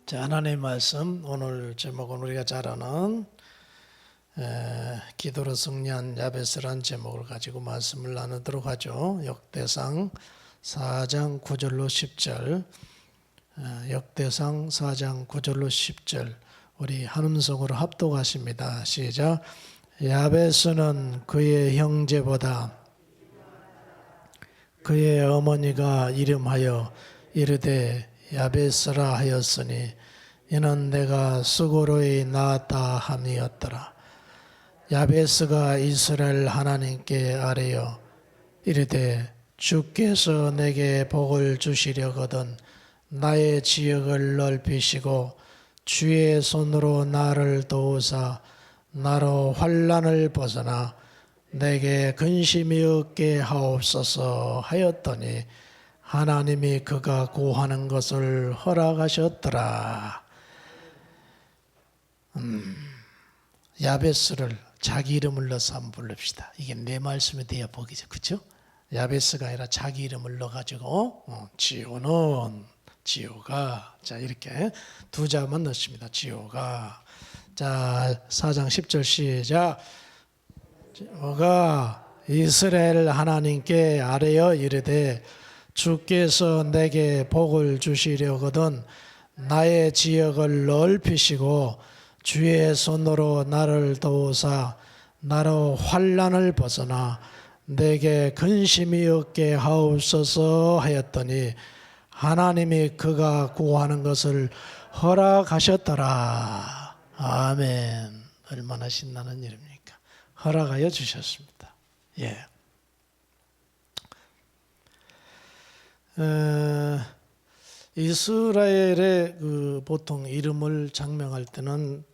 자, 하나님의 말씀, 오늘 제목은 우리가 잘 아는 기도로 승리한 야베스라는 제목을 가지고 말씀을 나누도록 하죠. 역대상 4장 9절로 10절, 역대상 4장 9절로 10절, 우리 한음성으로 합독하십니다. 시작. 야베스는 그의 형제보다 그의 어머니가 이름하여 이르되 야베스라 하였으니 이는 내가 수고로이 낳았다 함이었더라. 야베스가 이스라엘 하나님께 아뢰어 이르되 주께서 내게 복을 주시려거든 나의 지역을 넓히시고 주의 손으로 나를 도우사 나로 환난을 벗어나 내게 근심이 없게 하옵소서 하였더니 하나님이 그가 구하는 것을 허락하셨더라. 야베스를 자기 이름을 넣어서 한번 부릅시다. 이게 내 말씀에 대해 보기죠, 그렇죠? 야베스가 아니라 자기 이름을 넣어가지고 지호는 지호가, 자 이렇게 두 자만 넣습니다. 지호가. 자 4장 10절 시작. 지호가 이스라엘 하나님께 아뢰어 이르되 주께서 내게 복을 주시려거든 나의 지역을 넓히시고 주의 손으로 나를 도우사 나로 환난을 벗어나 내게 근심이 없게 하옵소서 하였더니 하나님이 그가 구하는 것을 허락하셨더라. 아멘. 얼마나 신나는 일입니까? 허락하여 주셨습니다. 예. 이스라엘의 보통 이름을 장명할 때는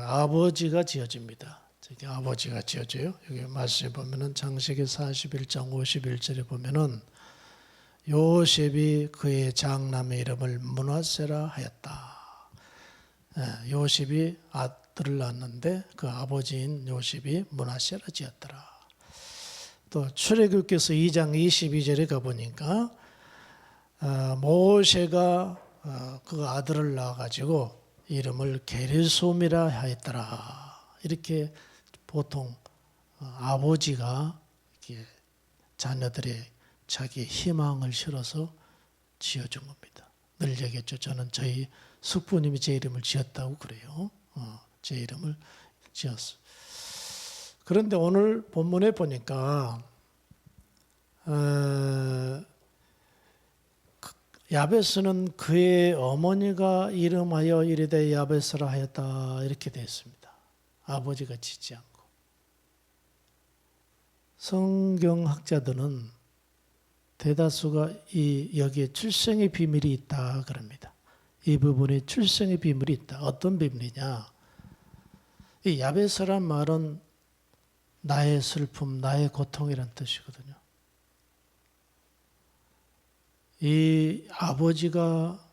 아버지가 지어집니다. 저기 아버지가 지어져요. 여기 말씀에 보면은 창세기 41장 51절에 보면은 요셉이 그의 장남의 이름을 므낫세라 하였다. 요셉이 아들을 낳았는데 그 아버지인 요셉이 므낫세라 지었더라. 또 출애굽기서 2장 22절에 가보니까 모세가 그 아들을 낳아가지고 이름을 게르솜이라 하였더라. 이렇게 보통 아버지가 이렇게 자녀들의 자기 희망을 실어서 지어준 겁니다. 늘 얘기했죠. 저는 저희 숙부님이 제 이름을 지었다고 그래요. 제 이름을 지었어. 그런데 오늘 본문에 보니까 야베스는 그의 어머니가 이름하여 이르되 야베스라 하였다 이렇게 되어 있습니다. 아버지가 짓지 않고. 성경학자들은 대다수가 여기에 출생의 비밀이 있다 그럽니다. 이 부분에 출생의 비밀이 있다. 어떤 비밀이냐? 이 야베스란 말은 나의 슬픔, 나의 고통이란 뜻이거든요. 이 아버지가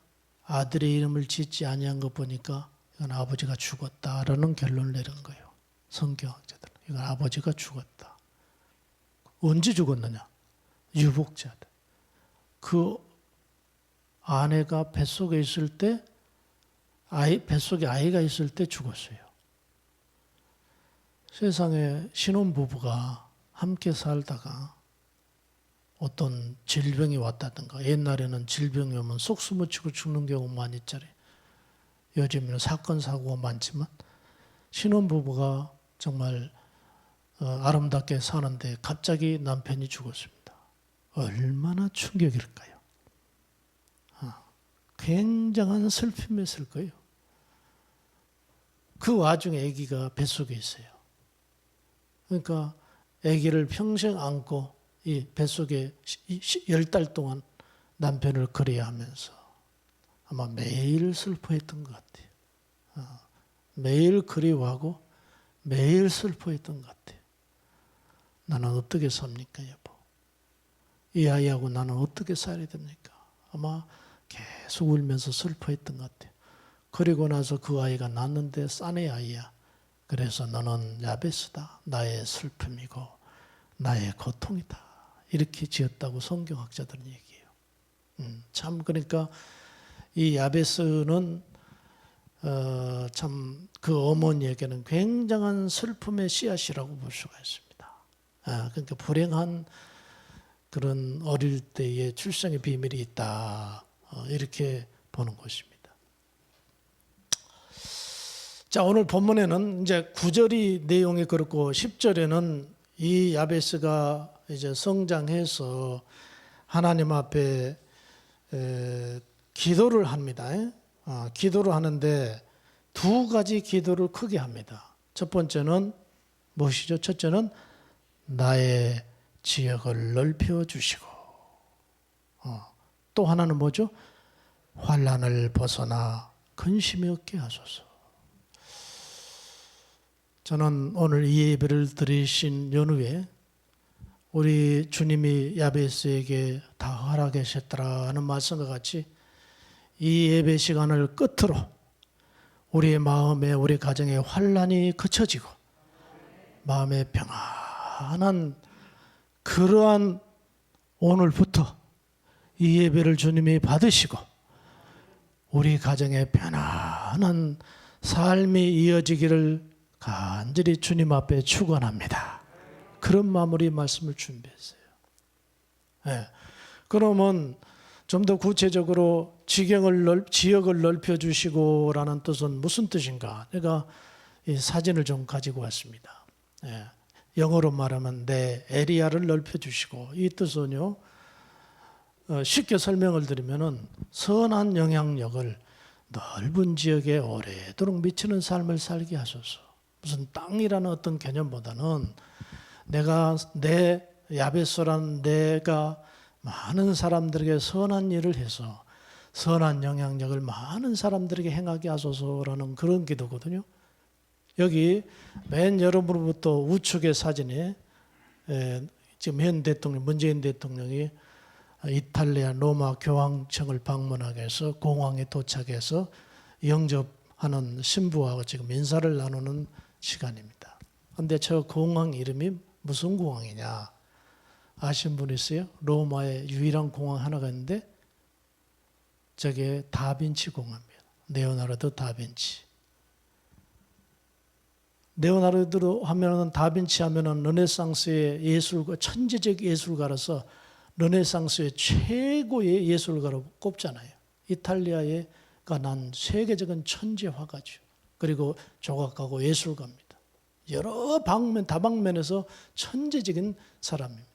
아들의 이름을 짓지 아니한 것 보니까 이건 아버지가 죽었다라는 결론을 내린 거예요. 성경학자들은. 이건 아버지가 죽었다. 언제 죽었느냐? 유복자들. 그 아내가 뱃속에 있을 때, 뱃속에 아이가 있을 때 죽었어요. 세상에 신혼부부가 함께 살다가 어떤 질병이 왔다든가, 옛날에는 질병이 오면 속수무치고 죽는 경우 많이 있잖아요. 요즘에는 사건 사고가 많지만 신혼부부가 정말 아름답게 사는데 갑자기 남편이 죽었습니다. 얼마나 충격일까요? 굉장한 슬픔이었을 거예요. 그 와중에 아기가 뱃속에 있어요. 그러니까 아기를 평생 안고 이 뱃속에 10달 동안 남편을 그리워야 하면서 아마 매일 슬퍼했던 것 같아요. 매일 그리워하고 매일 슬퍼했던 것 같아요. 나는 어떻게 삽니까, 여보? 이 아이하고 나는 어떻게 살아야 됩니까? 아마 계속 울면서 슬퍼했던 것 같아요. 그리고 나서 그 아이가 낳는데 싼의 아이야. 그래서 너는 야베스다. 나의 슬픔이고 나의 고통이다. 이렇게 지었다고 성경학자들은 얘기해요. 참 그러니까 이 야베스는 참 그 어머니에게는 굉장한 슬픔의 씨앗이라고 볼 수가 있습니다. 그러니까 불행한 그런 어릴 때의 출생의 비밀이 있다, 이렇게 보는 것입니다. 자, 오늘 본문에는 이제 9절이 내용이 그렇고 10절에는 이 야베스가 이제 성장해서 하나님 앞에 기도를 합니다. 기도를 하는데 두 가지 기도를 크게 합니다. 첫 번째는 무엇이죠? 첫째는 나의 지역을 넓혀 주시고, 또 하나는 뭐죠? 환난을 벗어나 근심이 없게 하소서. 저는 오늘 이 예배를 드리신 연후에 우리 주님이 야베스에게 다 허락하셨더라는 말씀과 같이 이 예배 시간을 끝으로 우리의 마음에, 우리 가정의 환난이 그쳐지고 마음의 평안한 그러한 오늘부터 이 예배를 주님이 받으시고 우리 가정의 편안한 삶이 이어지기를 간절히 주님 앞에 축원합니다. 그런 마무리 말씀을 준비했어요. 그러면 좀 더 구체적으로 지역을 넓혀주시고라는 뜻은 무슨 뜻인가? 제가 이 사진을 좀 가지고 왔습니다. 영어로 말하면 내 에리아를 넓혀주시고, 이 뜻은요, 쉽게 설명을 드리면은 선한 영향력을 넓은 지역에 오래도록 미치는 삶을 살게 하소서. 무슨 땅이라는 어떤 개념보다는 내 야베스라는 내가 많은 사람들에게 선한 일을 해서 선한 영향력을 많은 사람들에게 행하게 하소서라는 그런 기도거든요. 여기 맨 여러분부터 우측의 사진에 지금 현 대통령, 문재인 대통령이 이탈리아 로마 교황청을 방문하기 위해서 공항에 도착해서 영접하는 신부하고 지금 인사를 나누는 시간입니다. 그런데 저 공항 이름이 무슨 공항이냐 아시는 분 있어요? 로마의 유일한 공항 하나가 있는데 저게 다빈치 공항입니다. 레오나르도 다빈치. 레오나르도 하면은 다빈치 하면은 르네상스의 예술가, 천재적 예술가로서 르네상스의 최고의 예술가로 꼽잖아요. 이탈리아가 난 세계적인 천재 화가죠. 그리고 조각가고 예술가입니다. 여러 방면, 다방면에서 천재적인 사람입니다.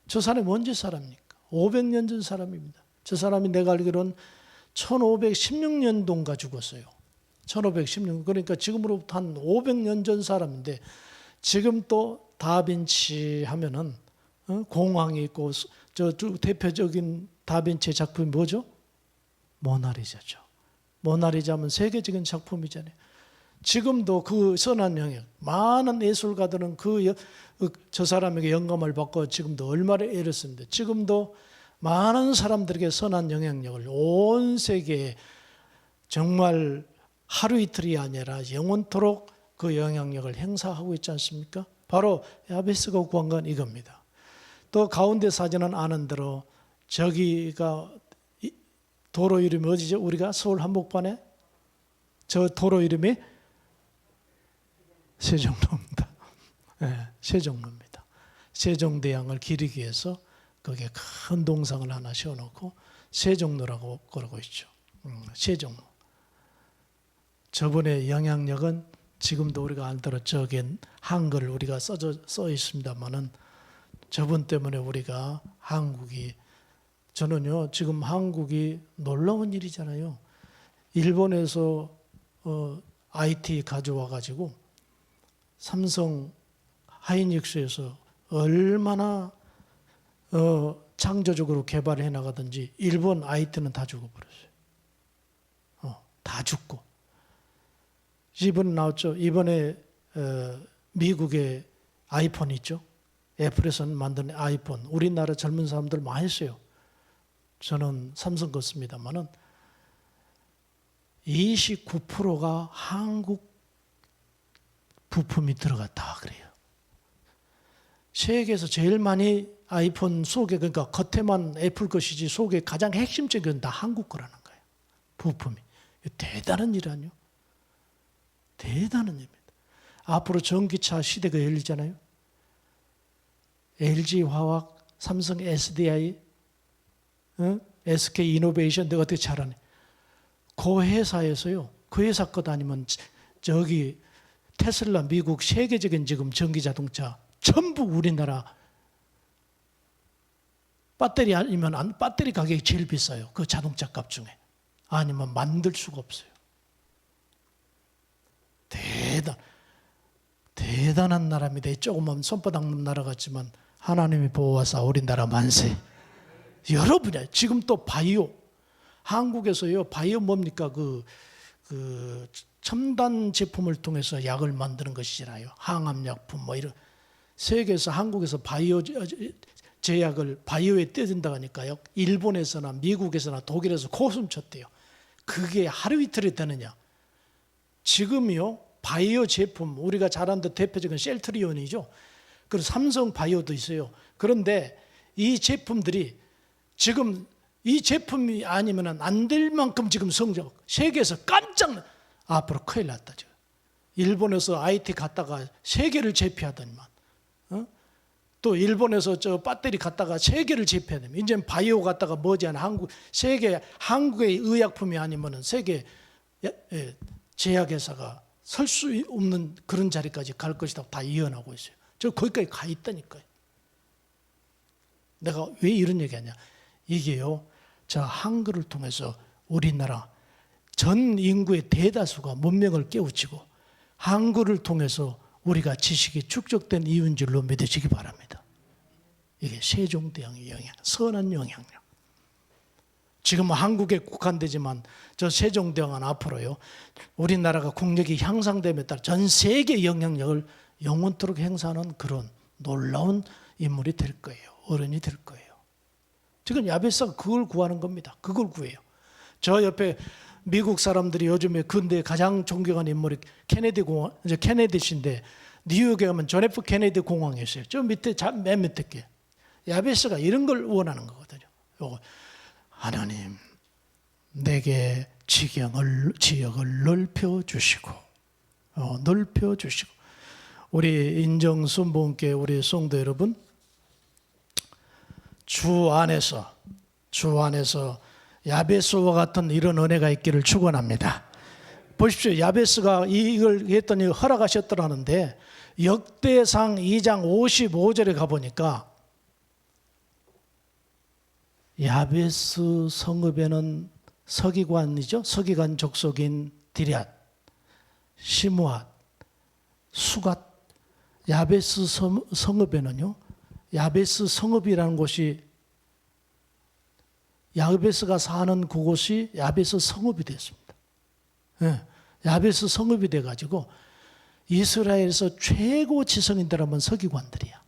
저 사람이 언제 사람입니까? 500년 전 사람입니다. 저 사람이 내가 알기로는 1516년도인가 죽었어요. 1516년. 그러니까 지금으로부터 한 500년 전 사람인데, 지금 또 다빈치 하면은 공항이 있고, 저 대표적인 다빈치의 작품이 뭐죠? 모나리자죠. 모나리자면 세계적인 작품이잖아요. 지금도 그 선한 영역, 많은 예술가들은 저 사람에게 영감을 받고 지금도 얼마나 애를 쓰는데, 지금도 많은 사람들에게 선한 영향력을 온 세계에 정말 하루 이틀이 아니라 영원토록 그 영향력을 행사하고 있지 않습니까? 바로 야베스가 구한 건 이겁니다. 또 가운데 사진은 아는 대로 저기가 도로 이름이 어디죠? 우리가 서울 한복판에 저 도로 이름이 세종로입니다. 세종로입니다. 세종대왕을 기리기 위해서 거기에 큰 동상을 하나 세워놓고 세종로라고 그러고 있죠. 세종로. 저분의 영향력은 지금도 우리가 알더라 저기 한글 우리가 써 있습니다만은 저분 때문에 우리가 한국이, 저는요 지금 한국이 놀라운 일이잖아요. 일본에서 IT 가져와 가지고 삼성 하이닉스에서 얼마나 창조적으로 개발해 나가든지 일본 IT는 다 죽어버렸어요. 다 죽고. 이번에 나왔죠. 이번에 미국의 아이폰 있죠. 애플에서 만든 아이폰. 우리나라 젊은 사람들 많이 써요. 저는 삼성 거 씁니다만은 29%가 한국 부품이 들어갔다 그래요. 세계에서 제일 많이 아이폰 속에, 그러니까 겉에만 애플 것이지 속에 가장 핵심적인 건 다 한국 거라는 거예요. 부품이. 대단한 일 아니에요. 대단한 일입니다. 앞으로 전기차 시대가 열리잖아요. LG화학, 삼성 SDI, SK이노베이션 내가 어떻게 잘하네. 그 회사에서요. 그 회사 것 아니면 저기 테슬라 미국 세계적인 지금 전기자동차 전부 우리나라 배터리 아니면 배터리 가격이 제일 비싸요. 그 자동차 값 중에. 아니면 만들 수가 없어요. 대단한 나라입니다. 조그만 손바닥 나라 같지만 하나님이 보호하사 우리나라 만세. 여러 분야. 지금 또 바이오. 한국에서요. 바이오 뭡니까? 그 첨단 제품을 통해서 약을 만드는 것이잖아요. 항암약품 뭐 이런. 세계에서 한국에서 바이오 제약을 바이오에 떼든다고 하니까요. 일본에서나 미국에서나 독일에서 코숨 쳤대요. 그게 하루 이틀이 되느냐. 지금요. 바이오 제품 우리가 잘 아는 대표적인 셀트리온이죠. 그리고 삼성 바이오도 있어요. 그런데 이 제품들이 지금 이 제품이 아니면 안 될 만큼 지금 성적 세계에서 깜짝 앞으로 큰일 났다. 일본에서 IT 갔다가 세계를 제패하더니만 또 일본에서 저 배터리 갔다가 세계를 제패하더니 이제는 바이오 갔다가 머지않아 한국의 의약품이 아니면 세계 제약회사가 설 수 없는 그런 자리까지 갈 것이라고 다 예언하고 있어요. 저 거기까지 가 있다니까요. 내가 왜 이런 얘기하냐. 이게요. 저 한글을 통해서 우리나라 전 인구의 대다수가 문명을 깨우치고 한글을 통해서 우리가 지식이 축적된 이유인 줄로 믿으시기 바랍니다. 이게 세종대왕의 영향, 선한 영향력. 지금 한국에 국한되지만 저 세종대왕은 앞으로요. 우리나라가 국력이 향상됨에 따라 전 세계 영향력을 영원토록 행사하는 그런 놀라운 인물이 될 거예요. 어른이 될 거예요. 지금 야베스가 그걸 구하는 겁니다. 그걸 구해요. 저 옆에 미국 사람들이 요즘에 근대에 가장 존경하는 인물이 케네디신데 뉴욕에 가면 존 F 케네디 공항에 있어요. 저 밑에 맨 밑에 게 야베스가 이런 걸 원하는 거거든요. 하나님 내게 지역을 넓혀 주시고 우리 인정순복음교회 우리 성도 여러분 주 안에서 야베스와 같은 이런 은혜가 있기를 축원합니다. 보십시오. 야베스가 이걸 했더니 허락하셨더라는데 역대상 2장 55절에 가보니까 야베스 성읍에는 서기관이죠. 서기관 족속인 디럇, 시므앗, 수갓, 야베스 성읍에는요. 야베스 성읍이라는 곳이 야베스가 사는 그곳이 야베스 성읍이 됐습니다. 네, 야베스 성읍이 돼가지고 이스라엘에서 최고 지성인들 하면 서기관들이야.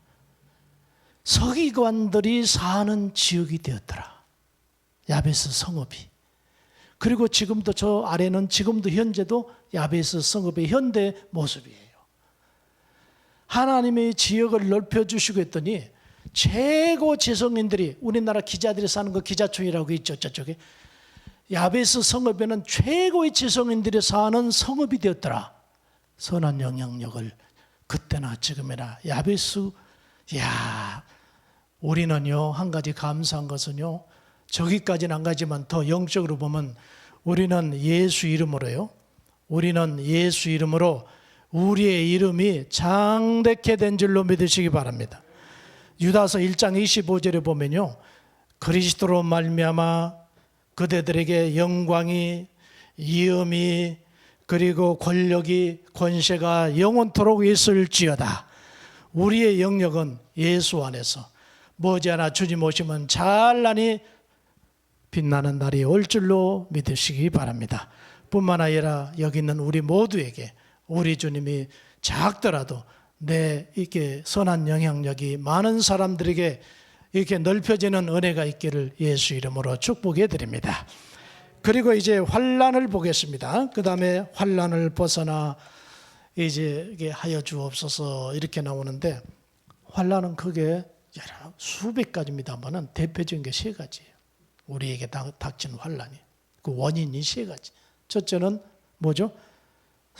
서기관들이 사는 지역이 되었더라. 야베스 성읍이. 그리고 지금도 저 아래는 지금도 현재도 야베스 성읍의 현대 모습이에요. 하나님의 지역을 넓혀주시고 했더니 최고 지성인들이 우리나라 기자들이 사는 거 기자촌이라고 있죠. 저쪽에. 야베스 성읍에는 최고의 지성인들이 사는 성읍이 되었더라. 선한 영향력을 그때나 지금이나 야베스. 우리는요 한 가지 감사한 것은요 저기까지는 안 가지만 더 영적으로 보면 우리는 예수 이름으로요. 우리는 예수 이름으로 우리의 이름이 장대케 된 줄로 믿으시기 바랍니다. 유다서 1장 25절에 보면요. 그리스도로 말미암아 그대들에게 영광이 이음이 그리고 권력이 권세가 영원토록 있을지어다. 우리의 영역은 예수 안에서 머지않아 주님 오시면 찬란히 빛나는 날이 올 줄로 믿으시기 바랍니다. 뿐만 아니라 여기 있는 우리 모두에게 우리 주님이 작더라도 이렇게 선한 영향력이 많은 사람들에게 이렇게 넓혀지는 은혜가 있기를 예수 이름으로 축복해 드립니다. 그리고 이제 환난을 보겠습니다. 그 다음에 환난을 벗어나 이제 이게 하여 주옵소서 이렇게 나오는데 환난은 크게 수백 가지입니다만은 대표적인 게 세 가지예요. 우리에게 닥친 환난이 그 원인이 세 가지. 첫째는 뭐죠?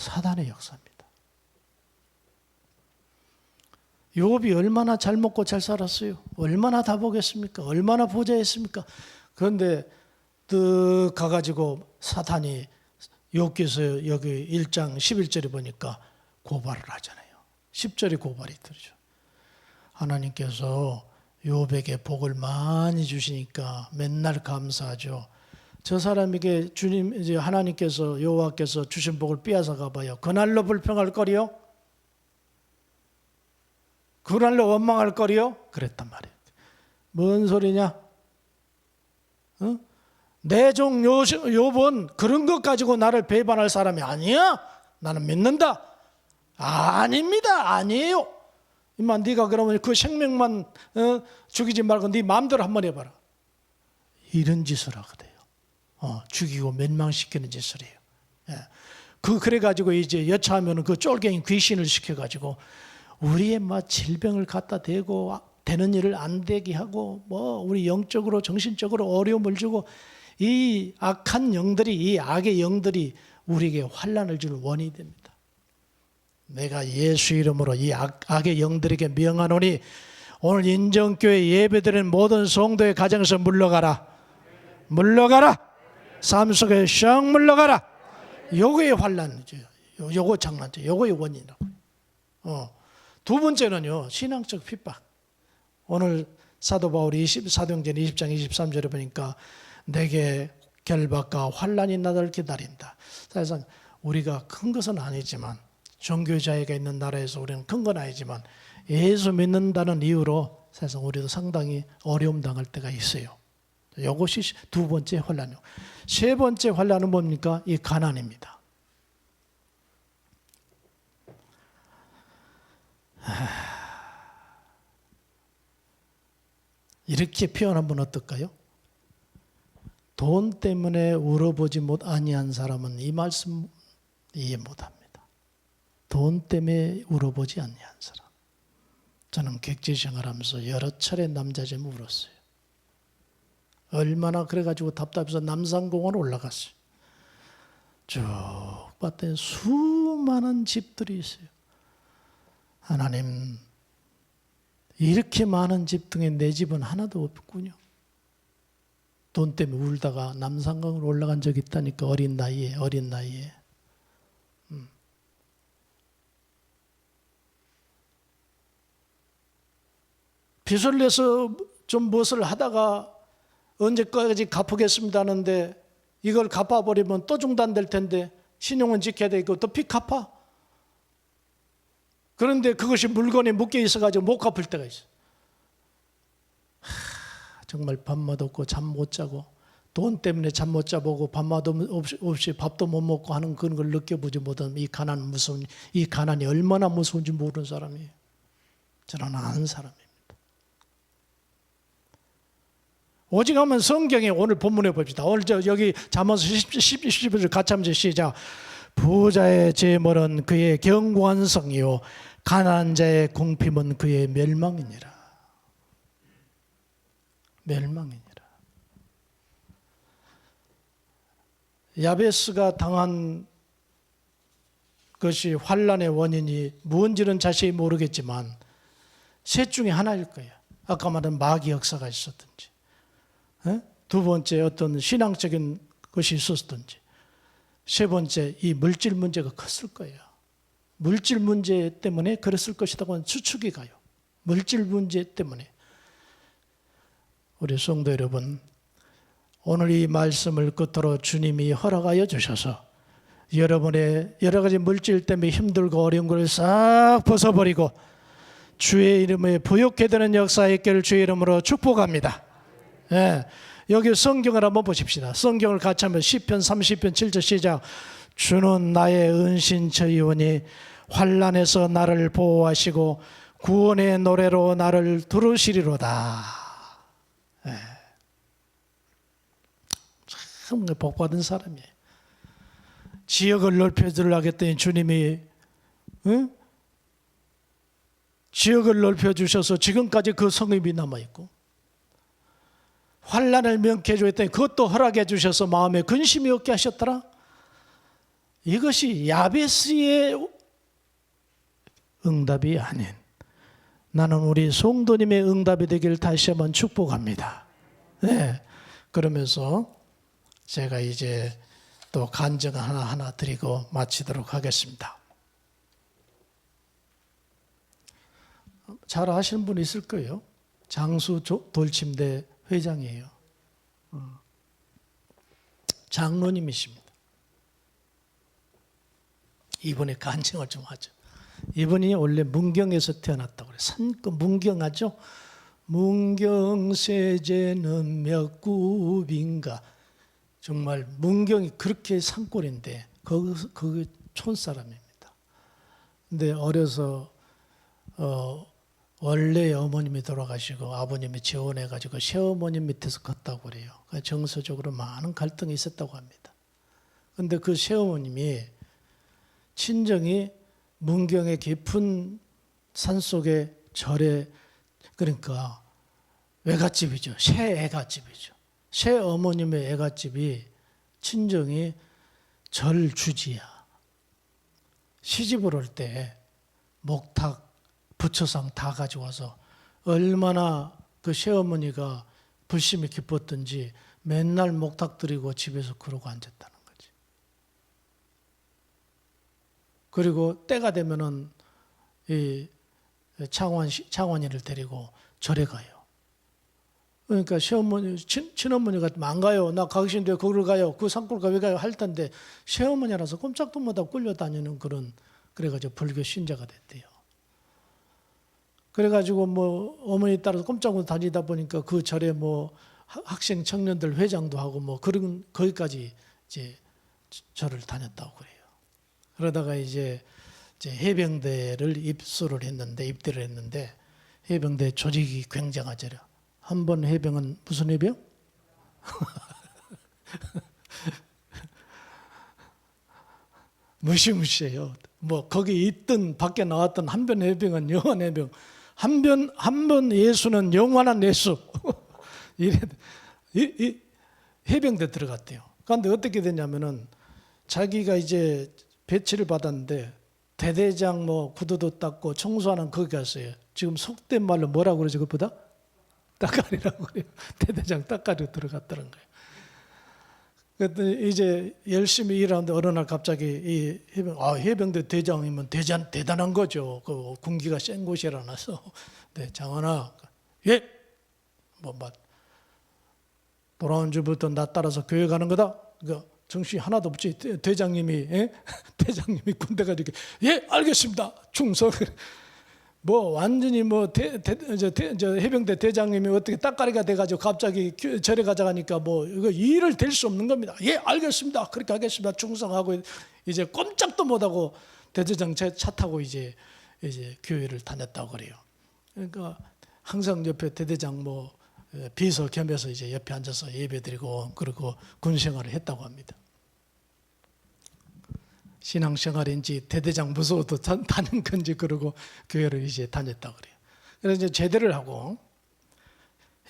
사단의 역사입니다. 욥이 얼마나 잘 먹고 잘 살았어요. 얼마나 다 보겠습니까? 얼마나 부자했습니까? 그런데 뜩 가가지고 사탄이 욥기서 여기 1장 11절에 보니까 고발을 하잖아요. 10절에 고발이 들죠. 하나님께서 욥에게 복을 많이 주시니까 맨날 감사하죠. 저 사람에게 주님, 이제 하나님께서 여호와께서 주신 복을 빼앗아 가봐요. 그날로 불평할 거리요? 그날로 원망할 거리요? 그랬단 말이에요. 뭔 소리냐? 내 종 욥은 그런 것 가지고 나를 배반할 사람이 아니야. 나는 믿는다. 아닙니다. 아니에요. 임마 네가 그러면 그 생명만 죽이지 말고 네 마음대로 한번 해봐라. 이런 짓을 하거든요. 죽이고 멸망시키는 짓을 해요. 예. 그래가지고 이제 여차하면 그 쫄갱이 귀신을 시켜가지고 우리의 막 질병을 갖다 대고 되는 일을 안 되게 하고 뭐 우리 영적으로 정신적으로 어려움을 주고 이 악한 영들이 이 악의 영들이 우리에게 환난을 주는 원인이 됩니다. 내가 예수 이름으로 이 악의 영들에게 명하노니 오늘 인정교회 예배드리는 모든 성도의 가정에서 물러가라. 물러가라. 삶 속에 샥 물러가라. 요거의 환난이죠. 요거 장난죠. 요거의 원인이라고. 두 번째는요, 신앙적 핍박. 오늘 사도 바울이 사도행전 20장 23절에 보니까 내게 결박과 환난이 나를 기다린다. 사실상 우리가 큰 것은 아니지만 종교자유가 있는 나라에서 우리는 큰 건 아니지만 예수 믿는다는 이유로 사실상 우리도 상당히 어려움 당할 때가 있어요. 이것이 두 번째 환난이요. 세 번째 환난은 뭡니까? 이 가난입니다. 이렇게 표현하면 어떨까요? 돈 때문에 울어보지 아니한 사람은 이 말씀 이해 못합니다. 돈 때문에 울어보지 아니한 사람. 저는 객지 생활하면서 여러 차례 남자집 울었어요. 얼마나 그래가지고 답답해서 남산공원 올라갔어요. 쭉 봤더니 수많은 집들이 있어요. 하나님, 이렇게 많은 집 중에 내 집은 하나도 없군요. 돈 때문에 울다가 남산강으로 올라간 적이 있다니까. 어린 나이에. 빚을 내서 좀 무엇을 하다가 언제까지 갚겠습니다 하는데 이걸 갚아버리면 또 중단될 텐데 신용은 지켜야 되고 또 빚 갚아. 그런데 그것이 물건에 묶여 있어가지고 못 갚을 때가 있어. 정말 밤낮 없고 잠 못 자고 돈 때문에 잠 못 자보고 밤낮 없이 밥도 못 먹고 하는 그런 걸 느껴보지 못하는 이 가난이 얼마나 무서운지 모르는 사람이에요. 저는 아는 사람입니다. 오직하면 성경에 오늘 본문에 봅시다. 오늘 여기 잠언서 10절 같이 한번 시작. 부자의 재물은 그의 견고한 성이요 가난한 자의 궁핍은 그의 멸망이니라. 멸망이니라. 야베스가 당한 것이 환난의 원인이 무언지는 자세히 모르겠지만 셋 중에 하나일 거예요. 아까 말한 마귀 역사가 있었든지, 두 번째 어떤 신앙적인 것이 있었든지, 세 번째 이 물질 문제가 컸을 거예요. 물질 문제 때문에 그랬을 것이라고는 추측이 가요. 물질 문제 때문에. 우리 성도 여러분, 오늘 이 말씀을 끝으로 주님이 허락하여 주셔서 여러분의 여러 가지 물질 때문에 힘들고 어려운 걸 싹 벗어버리고 주의 이름에 부욕해 되는 역사에 있기를 주의 이름으로 축복합니다. 예. 여기 성경을 한번 보십시다. 성경을 같이 하면 시편 30편 7절 시작. 주는 나의 은신처이오니 환난에서 나를 보호하시고 구원의 노래로 나를 두르시리로다. 예. 참 복받은 사람이에요. 지역을 넓혀주려 하겠더니 주님이 지역을 넓혀주셔서 지금까지 그 성읍이 남아있고, 환난을 면케해 주었더니 그것도 허락해 주셔서 마음에 근심이 없게 하셨더라. 이것이 야베스의 응답이 아닌 나는 우리 성도님의 응답이 되길 다시 한번 축복합니다. 네. 그러면서 제가 이제 또 간증 하나하나 드리고 마치도록 하겠습니다. 잘 아시는 분 있을 거예요. 장수 돌침대 회장이에요. 장로님이십니다. 이분의 간증을 좀 하죠. 이분이 원래 문경에서 태어났다고 그래요. 산골 문경 아죠? 문경 세제는 몇 굽인가. 정말 문경이 그렇게 산골인데 거기 촌사람입니다. 근데 어려서 원래 어머님이 돌아가시고 아버님이 재혼해가지고 시어머님 밑에서 컸다고 그래요. 정서적으로 많은 갈등이 있었다고 합니다. 근데 그 시어머님이 친정이 문경의 깊은 산속의 절에, 그러니까 외갓집이죠. 새애갓집이죠. 새어머님의 애갓집이 친정이 절 주지야. 시집을 올 때 목탁, 부처상 다 가져와서 얼마나 그 새어머니가 불심이 깊었던지 맨날 목탁 드리고 집에서 그러고 앉았다는 거지. 그리고 때가 되면은 이 창원이를 데리고 절에 가요. 그러니까 시어머니, 친어머니가 안 가요. 나 가기 싫은데 거기를 가요. 그 산골 왜 가요? 할 텐데 시어머니라서 꼼짝도 못하고 끌려다니는 그래가지고 불교 신자가 됐대요. 그래가지고 뭐 어머니 따라서 꼼짝 못하고 다니다 보니까 그 절에 뭐 학생 청년들 회장도 하고 뭐 그런 거기까지 이제 절을 다녔다고 그래요. 그러다가 이제 해병대를 입대를 했는데 해병대 조직이 굉장하더라. 한 번 해병은 무슨 해병? 무시무시해요. 뭐 거기 있던 밖에 나왔던 한변 해병은 영원 해병. 한 번 예수는 영원한 예수. 이 해병대 들어갔대요. 그런데 어떻게 됐냐면은 자기가 이제 배치를 받았는데 대대장 뭐 구두도 닦고 청소하는 거기 갔어요. 지금 속된 말로 뭐라고 그러죠? 그것보다? 따까리라고 그래요. 대대장 따까리로 들어갔다는 거예요. 그랬더니 이제 열심히 일하는데 어느 날 갑자기 이 해병대 대장이면 대단한 거죠. 그 군기가 센 곳이라서. 네, 장원아, 예, 돌아온 주부터 나 따라서 교회 가는 거다. 그러니까 정신이 하나도 없지. 대장님이 군대 가지고 예, 알겠습니다. 충성. 뭐 완전히 뭐 해병대 대장님이 어떻게 따까리가 돼가지고 갑자기 절에 가자가니까 뭐 이거 일을 될 수 없는 겁니다. 예, 알겠습니다. 그렇게 하겠습니다. 충성하고 이제 꼼짝도 못하고 대대장 차 타고 이제 교회를 다녔다고 그래요. 그러니까 항상 옆에 대대장 뭐 비서 겸해서 이제 옆에 앉아서 예배드리고 그리고 군생활을 했다고 합니다. 신앙생활인지 대대장 무서워도 다닌 건지 그러고 교회를 이제 다녔다고 그래요. 그래서 이제 제대를 하고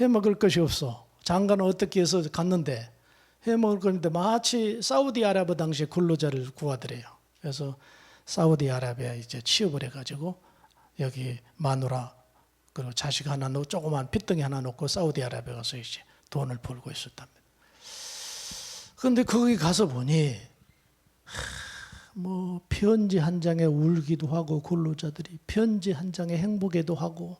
해먹을 것이 없어. 장가는 어떻게 해서 갔는데 해먹을 건데 마치 사우디아라비아 당시에 근로자를 구하더래요. 그래서 사우디아라비아 이제 취업을 해가지고 여기 마누라 그리고 자식 하나 놓고 조그만 핏덩이 하나 놓고 사우디아라비아 가서 이제 돈을 벌고 있었답니다. 그런데 거기 가서 보니 뭐 편지 한 장에 울기도 하고 근로자들이 편지 한 장에 행복해도 하고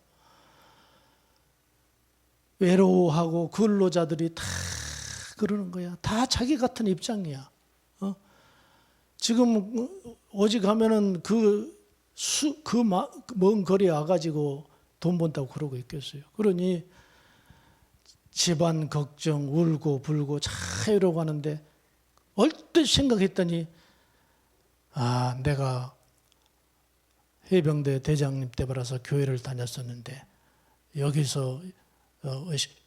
외로워하고 근로자들이 다 그러는 거야. 다 자기 같은 입장이야. 지금 오직 하면은 먼 거리에 와가지고 돈 번다고 그러고 있겠어요. 그러니 집안 걱정 울고 불고 차 이러고 하는데 얼뜻 생각했더니 내가 해병대 대장님 때라서 교회를 다녔었는데 여기서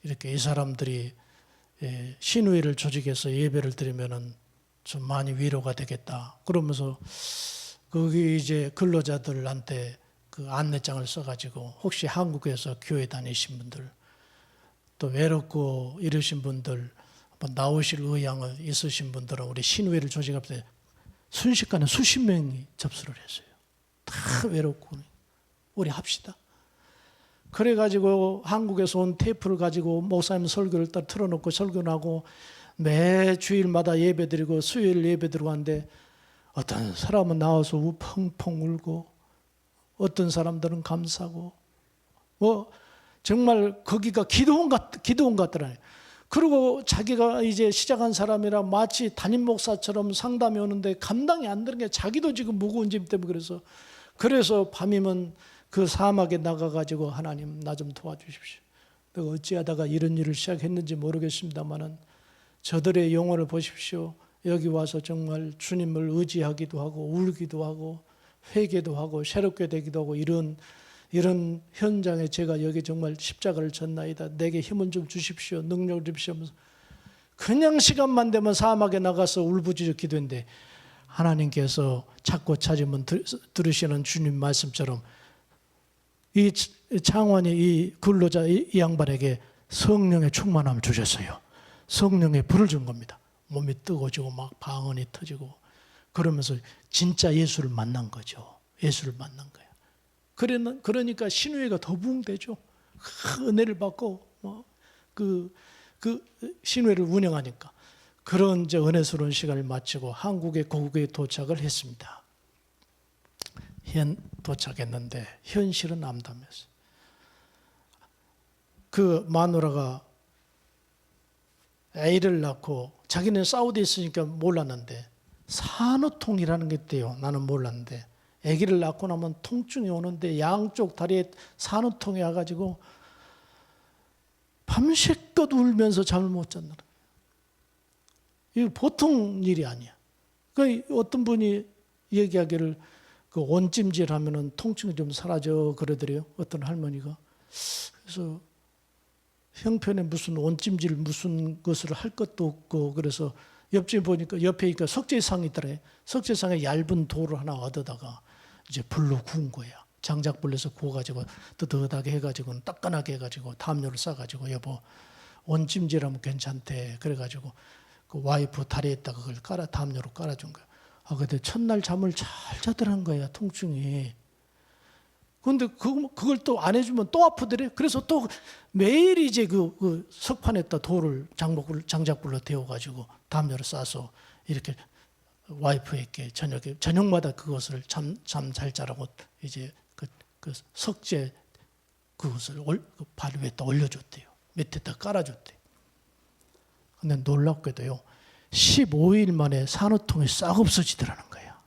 이렇게 이 사람들이 신우회를 조직해서 예배를 드리면은 좀 많이 위로가 되겠다. 그러면서 거기 이제 근로자들한테 그 안내장을 써가지고 혹시 한국에서 교회 다니신 분들 또 외롭고 이러신 분들 나오실 의향이 있으신 분들은 우리 신우회를 조직합시다. 순식간에 수십 명이 접수를 했어요. 다 외롭고 우리 합시다. 그래가지고 한국에서 온 테이프를 가지고 목사님 설교를 딱 틀어놓고 설교를 하고 매 주일마다 예배드리고 수요일 예배드리고 하는데 어떤 사람은 나와서 펑펑 울고 어떤 사람들은 감사하고 뭐 정말 거기가 기도원 같더라고요. 그리고 자기가 이제 시작한 사람이라 마치 담임 목사처럼 상담이 오는데 감당이 안 되는 게 자기도 지금 무거운 짐 때문에 그래서 밤이면 그 사막에 나가가지고 하나님 나 좀 도와주십시오. 내가 어찌하다가 이런 일을 시작했는지 모르겠습니다만은 저들의 영혼을 보십시오. 여기 와서 정말 주님을 의지하기도 하고 울기도 하고 회개도 하고 새롭게 되기도 하고 이런 현장에 제가 여기 정말 십자가를 졌나이다. 내게 힘을 좀 주십시오. 능력을 주십시오. 그냥 시간만 되면 사막에 나가서 울부짖어 기도했는데 하나님께서 찾고 찾으면 들으시는 주님 말씀처럼 이 창원이 이 근로자 이 양반에게 성령의 충만함을 주셨어요. 성령의 불을 준 겁니다. 몸이 뜨거워지고 막 방언이 터지고 그러면서 진짜 예수를 만난 거죠. 예수를 만난 거예요. 그러니까 신우회가 더 부흥되죠. 은혜를 받고 그 신우회를 운영하니까 그런 이제 은혜스러운 시간을 마치고 한국의 고국에 도착을 했습니다. 도착했는데 현실은 암담했어요. 그 마누라가 애를 낳고 자기는 사우디에 있으니까 몰랐는데 산후통이라는 게 있대요. 나는 몰랐는데 아기를 낳고 나면 통증이 오는데 양쪽 다리에 산후통이 와가지고 밤새껏 울면서 잠을 못 잔다는 거예요. 이거 보통 일이 아니야. 그러니까 어떤 분이 얘기하기를 그 온찜질 하면은 통증이 좀 사라져 그러더래요. 어떤 할머니가. 그래서 형편에 무슨 온찜질 무슨 것을 할 것도 없고 그래서 옆집에 보니까 옆에 있니까 석재상이 있더래. 석재상에 얇은 돌을 하나 얻어다가 이제 불로 구운 거야. 장작불에서 구워가지고 뜨뜻하게 해가지고 따끈하게 해가지고 담요를 싸가지고 여보 온찜질하면 괜찮대. 그래가지고 그 와이프 다리에다가 그걸 담요로 깔아준 거야. 근데 첫날 잠을 잘 자더란 거야, 통증이. 근데 그걸 또 안 해주면 또 아프더래. 그래서 또 매일 이제 그 석판에다 돌을 장작불로 데워가지고 담요를 싸서 이렇게 와이프에게 저녁마다 그것을 잠 잘 자라고 이제 그 석재 그것을 발 위에다 올려줬대요. 밑에다 깔아줬대요. 근데 놀랍게도요. 15일 만에 산후통이 싹 없어지더라는 거야.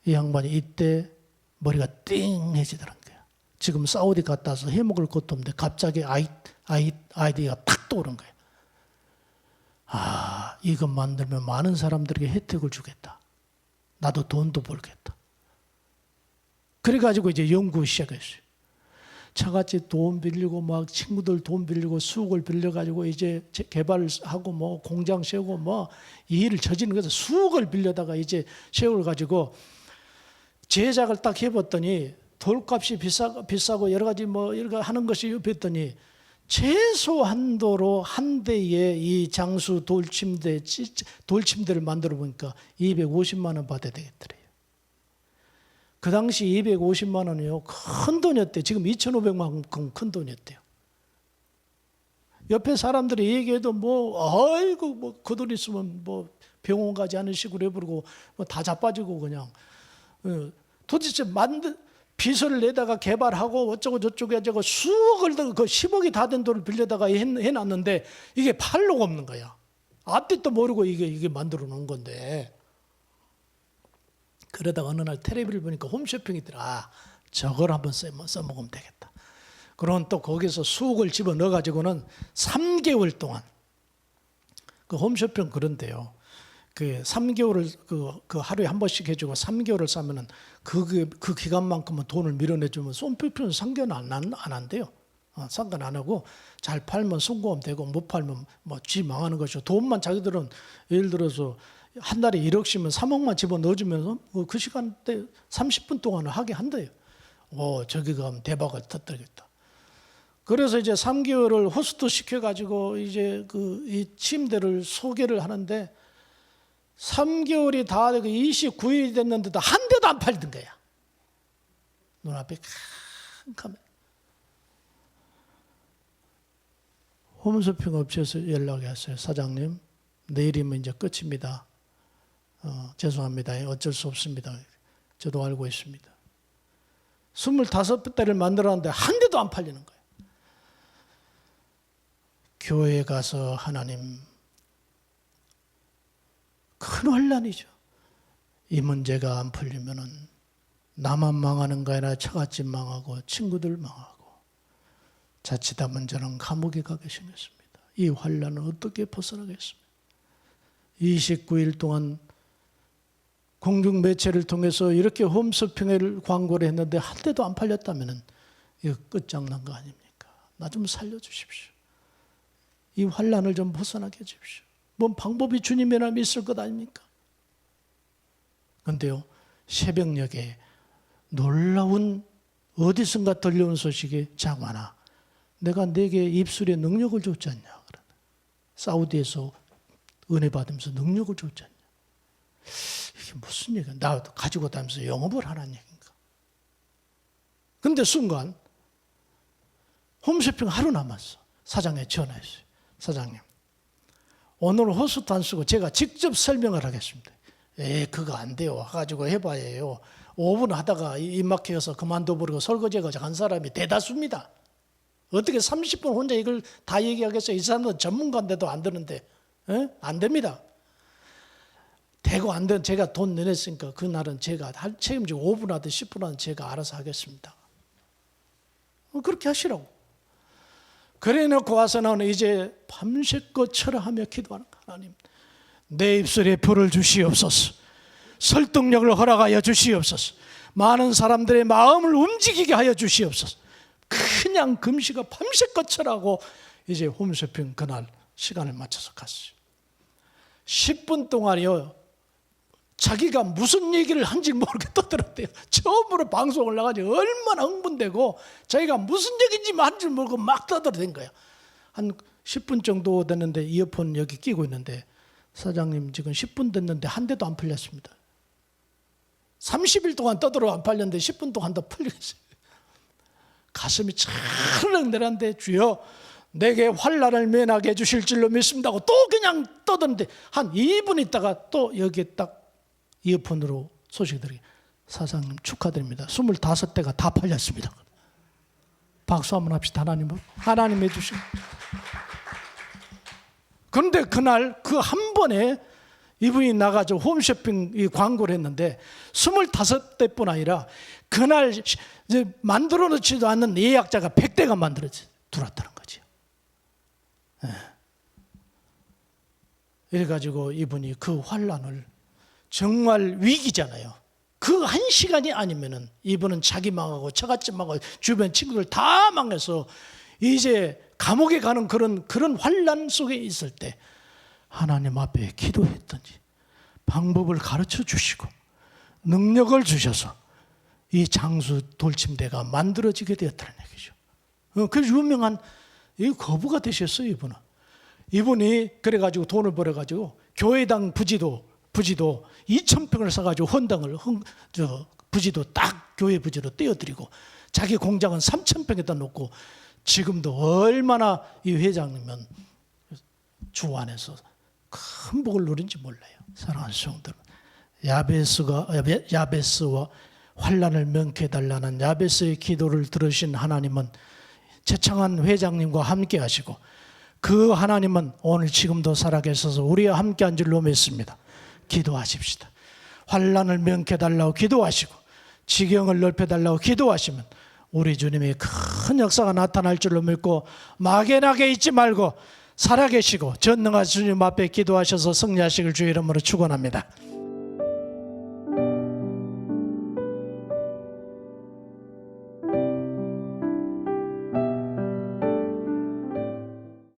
이 양반이 이때 머리가 띵해지더라는 거야. 지금 사우디 갔다 와서 해먹을 것도 없는데 갑자기 아이디어가 탁 떠오른 거야. 이것 만들면 많은 사람들에게 혜택을 주겠다. 나도 돈도 벌겠다. 그래가지고 이제 연구 시작했어요. 차같이 돈 빌리고 막 친구들 돈 빌리고 수억을 빌려가지고 이제 개발을 하고 뭐 공장 세우고 뭐 이 일을 저지르는 거죠. 수억을 빌려다가 이제 세워가지고 제작을 딱 해봤더니 돌값이 비싸고 여러 가지 뭐 이런 거 하는 것이 옆에 있더니 최소 한도로 한 대의 이 장수 돌침대를 만들어 보니까 250만 원 받아야 되겠더래요. 그 당시 250만 원이요. 큰 돈이었대요. 지금 2,500만 원만큼 큰 돈이었대요. 옆에 사람들이 얘기해도 아이고 그 돈 있으면 병원 가지 않은 식으로 해버리고 다 자빠지고 그냥. 도대체 비서를 내다가 개발하고 어쩌고 저쩌고 해가지고 수억을 그 10억이 다 된 돈을 빌려다가 해놨는데 이게 팔로가 없는 거야. 앞뒤도 모르고 이게 만들어 놓은 건데. 그러다가 어느 날 텔레비를 보니까 홈쇼핑이 있더라. 저걸 한번 써먹으면 되겠다. 그러면 또 거기서 수억을 집어넣어가지고는 3개월 동안 그 홈쇼핑 그런데요. 그 3개월을 그 하루에 한 번씩 해주고 3개월을 싸면은 그 기간만큼은 돈을 밀어내주면 홈쇼핑은 상관 안 한대요. 상관 안 하고 잘 팔면 송고하면 되고 못 팔면 쥐 망하는 것이죠. 돈만 자기들은 예를 들어서 한 달에 1억씩이면 3억만 집어 넣어주면서 그 시간대 30분 동안은 하게 한대요. 저기 가면 대박을 터뜨리겠다. 그래서 이제 3개월을 호스트 시켜가지고 이제 이 침대를 소개를 하는데 3개월이 다 되고 29일이 됐는데도 한 대도 안 팔리던 거야. 눈앞에 캄캄해. 홈쇼핑 업체에서 연락이 왔어요. 사장님, 내일이면 이제 끝입니다. 죄송합니다. 어쩔 수 없습니다. 저도 알고 있습니다. 25대를 만들었는데 한 대도 안 팔리는 거예요. 교회에 가서 하나님, 큰 혼란이죠. 이 문제가 안 풀리면은 나만 망하는 거 아니라 처갓집 망하고 친구들 망하고 자칫하면 저는 감옥에 가게 생겼습니다. 이 혼란을 어떻게 벗어나겠습니까? 29일 동안 공중 매체를 통해서 이렇게 홈쇼핑을 광고를 했는데 한 대도 안 팔렸다면 이거 끝장난 거 아닙니까? 나 좀 살려주십시오. 이 환란을 좀 벗어나게 해주십시오. 뭔 방법이 주님이라면 있을 것 아닙니까? 그런데요, 새벽녘에 놀라운 어디선가 들려온 소식이 장관아, 내가 네게 입술에 능력을 줬지 않냐? 사우디에서 은혜 받으면서 능력을 줬지 않냐? 이게 무슨 얘기야? 나 가지고 다니면서 영업을 하라는 얘기인가? 근데 순간 홈쇼핑 하루 남았어. 사장에 전화했어요. 사장님, 오늘 호스트 안 쓰고 제가 직접 설명을 하겠습니다. 그거 안 돼요. 가지고 해봐야 해요. 5분 하다가 입막혀서 그만둬버리고 설거지해가지고 한 사람이 대다수입니다. 어떻게 30분 혼자 이걸 다 얘기하겠어요? 이 사람은 전문가인데도 안 되는데. 안 됩니다. 되고 안 되는 제가 돈 내냈으니까 그날은 제가 책임지고 5분 하든 10분 하든 제가 알아서 하겠습니다. 그렇게 하시라고. 그래 놓고 와서는 이제 밤새껏 철하며 기도하는 거야. 하나님, 내 입술에 불을 주시옵소서. 설득력을 허락하여 주시옵소서. 많은 사람들의 마음을 움직이게 하여 주시옵소서. 그냥 금시가 밤새껏 철하고 이제 홈쇼핑 그날 시간을 맞춰서 갔어요. 10분 동안이요, 자기가 무슨 얘기를 한지 모르게 떠들었대요. 처음으로 방송을 나가지고 얼마나 흥분되고 자기가 무슨 얘기인지 한줄 모르고 막 떠들어댄 거예요. 한 10분 정도 됐는데 이어폰 여기 끼고 있는데, 사장님 지금 10분 됐는데 한 대도 안 풀렸습니다. 30일 동안 떠들어 안 팔렸는데 10분 동안 더 풀리겠어요. 가슴이 철렁 내렸는데, 주여 내게 환난을 면하게 해주실 줄로 믿습니다 하고 또 그냥 떠드는데 한 2분 있다가 또 여기에 딱 이어폰으로 소식 들이, 사장님 축하드립니다. 25대가 다 팔렸습니다. 박수 한번 합시다. 하나님 해주신. 그런데 그날 그 한 번에 이분이 나가서 홈쇼핑 이 광고를 했는데 25대뿐 아니라 그날 이제 만들어 놓지도 않는 예약자가 100대가 만들어져 들어왔다는 거죠. 이래가지고 이분이 그 환란을, 정말 위기잖아요. 그 한 시간이 아니면은 이분은 자기 망하고 처갓집 망하고 주변 친구들 다 망해서 이제 감옥에 가는 그런 환란 속에 있을 때 하나님 앞에 기도했더니 방법을 가르쳐 주시고 능력을 주셔서 이 장수 돌침대가 만들어지게 되었다는 얘기죠. 그 유명한 이 거부가 되셨어요, 이분은. 이분이 그래가지고 돈을 벌어가지고 교회당 부지도 2,000평을 사가지고 헌당을 부지도 딱 교회 부지로 떼어드리고 자기 공장은 3,000평에다 놓고 지금도 얼마나 이 회장님은 주 안에서 큰 복을 누린지 몰라요. 사랑하는 성도들, 야베스와 환난을 면케해달라는 야베스의 기도를 들으신 하나님은 최창한 회장님과 함께 하시고 그 하나님은 오늘 지금도 살아계셔서 우리와 함께한 줄로 믿습니다. 기도하십시다. 환난을 면케해달라고 기도하시고 지경을 넓혀달라고 기도하시면 우리 주님의 큰 역사가 나타날 줄로 믿고 막연하게 있지 말고 살아계시고 전능하신 주님 앞에 기도하셔서 승리하시길 주의 이름으로 축원합니다.